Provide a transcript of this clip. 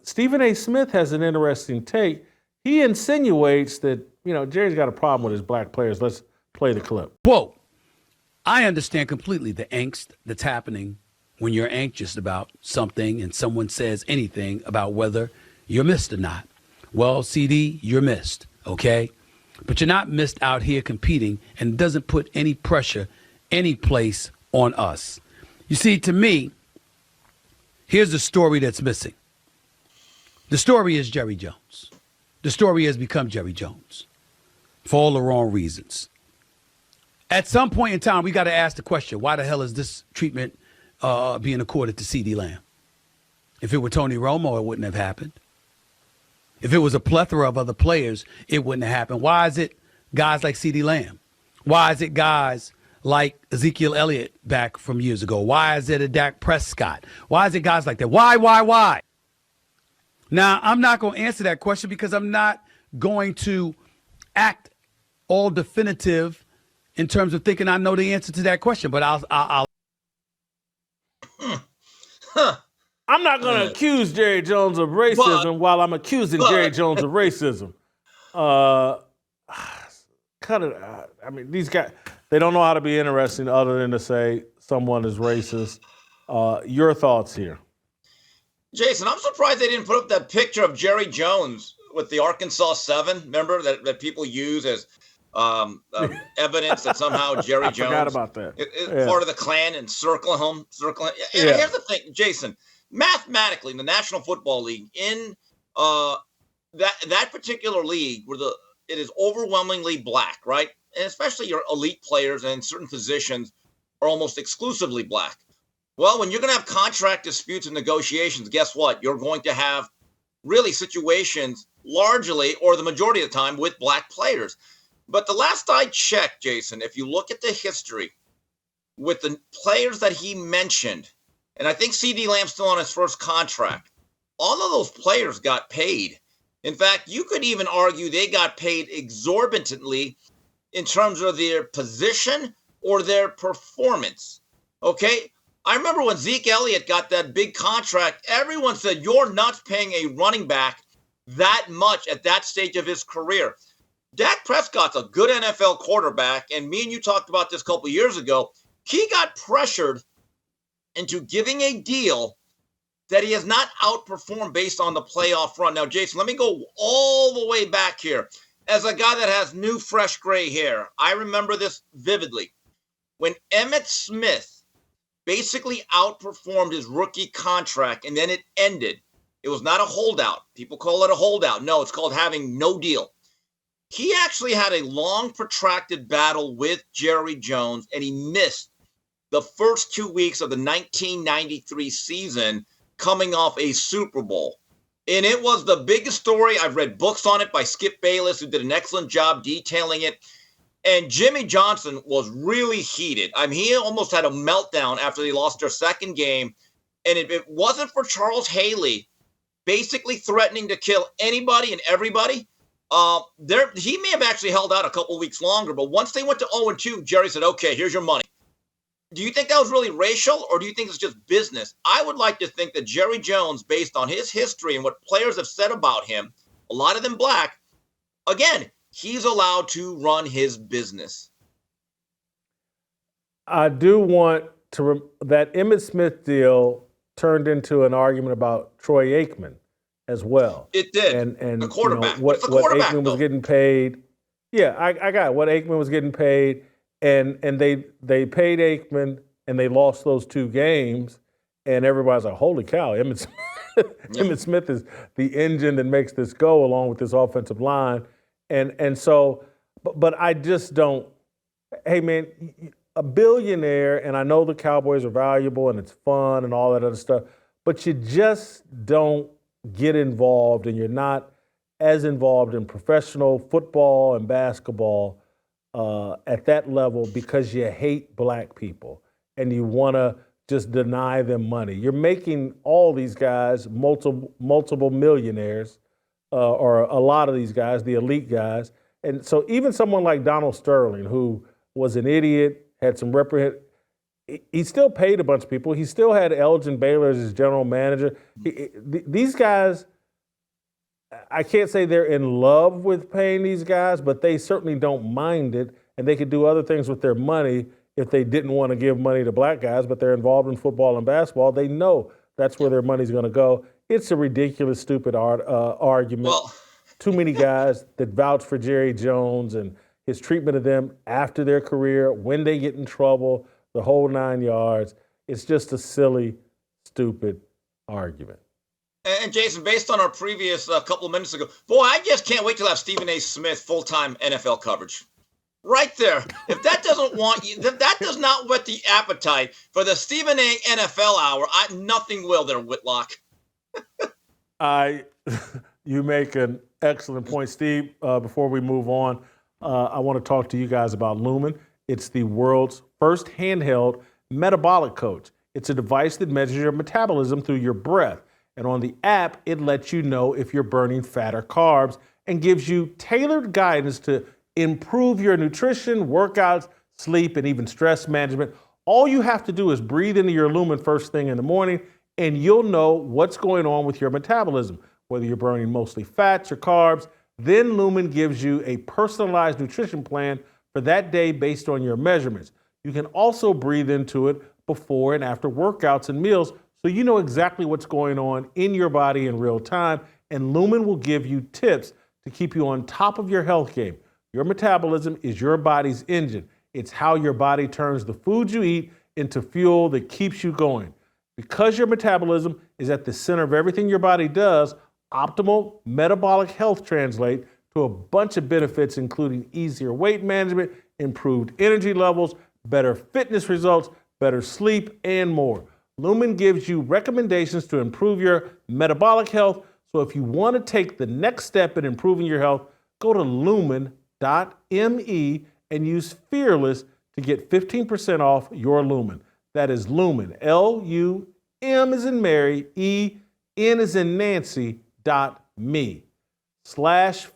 Stephen A. Smith has an interesting take. He insinuates that, Jerry's got a problem with his black players. Let's play the clip. Quote, I understand completely the angst that's happening when you're anxious about something and someone says anything about whether you're missed or not. Well, CD, you're missed, okay? But you're not missed out here competing, and it doesn't put any pressure, any place on us. You see, to me, here's the story that's missing. The story is Jerry Jones. The story has become Jerry Jones for all the wrong reasons. At some point in time, we got to ask the question, why the hell is this treatment being accorded to C.D. Lamb? If it were Tony Romo, it wouldn't have happened. If it was a plethora of other players, it wouldn't have happened. Why is it guys like C.D. Lamb? Why is it guys like Ezekiel Elliott back from years ago? Why is it a Dak Prescott? Why is it guys like that? Why? Now, I'm not going to answer that question because I'm not going to act all definitive in terms of thinking I know the answer to that question, but I'll. I'm not going to accuse Jerry Jones of racism while I'm accusing Jerry Jones of racism. Cut it out. I mean, these guys, they don't know how to be interesting other than to say someone is racist. Your thoughts here. Jason, I'm surprised they didn't put up that picture of Jerry Jones with the Arkansas 7, remember, that people use as evidence that somehow Jerry Jones forgot about that. Is part of the Klan and circle him. And here's the thing, Jason, mathematically, in the National Football League, in that particular league where it is overwhelmingly black, right? And especially your elite players and certain positions are almost exclusively black. Well, when you're going to have contract disputes and negotiations, guess what? You're going to have really situations largely or the majority of the time with black players. But the last I checked, Jason, if you look at the history with the players that he mentioned, and I think C.D. Lamb's still on his first contract, all of those players got paid. In fact, you could even argue they got paid exorbitantly in terms of their position or their performance. Okay? I remember when Zeke Elliott got that big contract, everyone said, you're not paying a running back that much at that stage of his career. Dak Prescott's a good NFL quarterback, and me and you talked about this a couple of years ago. He got pressured into giving a deal that he has not outperformed based on the playoff run. Now, Jason, let me go all the way back here. As a guy that has new, fresh gray hair, I remember this vividly. When Emmitt Smith basically outperformed his rookie contract, and then it ended. It was not a holdout. People call it a holdout. No, it's called having no deal. He actually had a long, protracted battle with Jerry Jones, and he missed the first 2 weeks of the 1993 season coming off a Super Bowl. And it was the biggest story. I've read books on it by Skip Bayless, who did an excellent job detailing it. And Jimmy Johnson was really heated. I mean, he almost had a meltdown after they lost their second game. And if it wasn't for Charles Haley basically threatening to kill anybody and everybody, he may have actually held out a couple of weeks longer. But once they went to 0-2, Jerry said, okay, here's your money. Do you think that was really racial, or do you think it's just business? I would like to think that Jerry Jones, based on his history and what players have said about him, a lot of them black, again, he's allowed to run his business. I do want to that Emmitt Smith deal turned into an argument about Troy Aikman as well. It did. And the quarterback. What Aikman was getting paid. Yeah, I got it. What Aikman was getting paid, and they paid Aikman, and they lost those 2 games, and everybody's like, holy cow, Emmitt Smith. Emmitt Smith is the engine that makes this go, along with this offensive line. And so, but I just don't, hey man, a billionaire, and I know the Cowboys are valuable and it's fun and all that other stuff, but you just don't get involved, and you're not as involved in professional football and basketball at that level because you hate black people and you want to just deny them money. You're making all these guys multiple millionaires, or a lot of these guys, the elite guys. And so even someone like Donald Sterling, who was an idiot, had some he still paid a bunch of people. He still had Elgin Baylor as his general manager. These guys, I can't say they're in love with paying these guys, but they certainly don't mind it, and they could do other things with their money if they didn't want to give money to black guys, but they're involved in football and basketball. They know that's where their money's going to go. It's a ridiculous, stupid argument. Well, Too many guys that vouch for Jerry Jones and his treatment of them after their career, when they get in trouble, the whole 9 yards. It's just a silly, stupid argument. and Jason, based on our previous couple of minutes ago, boy, I just can't wait to have Stephen A. Smith full-time NFL coverage. Right there. If that doesn't want you, if that does not whet the appetite for the Stephen A. NFL hour, nothing will there, Whitlock. You make an excellent point, Steve. Before we move on, I want to talk to you guys about Lumen. It's the world's first handheld metabolic coach. It's a device that measures your metabolism through your breath. And on the app, it lets you know if you're burning fat or carbs and gives you tailored guidance to improve your nutrition, workouts, sleep, and even stress management. All you have to do is breathe into your Lumen first thing in the morning, and you'll know what's going on with your metabolism, whether you're burning mostly fats or carbs. Then Lumen gives you a personalized nutrition plan for that day based on your measurements. You can also breathe into it before and after workouts and meals, so you know exactly what's going on in your body in real time. And Lumen will give you tips to keep you on top of your health game. Your metabolism is your body's engine. It's how your body turns the food you eat into fuel that keeps you going. Because your metabolism is at the center of everything your body does, optimal metabolic health translates to a bunch of benefits, including easier weight management, improved energy levels, better fitness results, better sleep, and more. Lumen gives you recommendations to improve your metabolic health. So if you want to take the next step in improving your health, go to lumen.me and use Fearless to get 15% off your Lumen. That is Lumen, L-U-M as in Mary, E-N as in Nancy, .me/Fearless.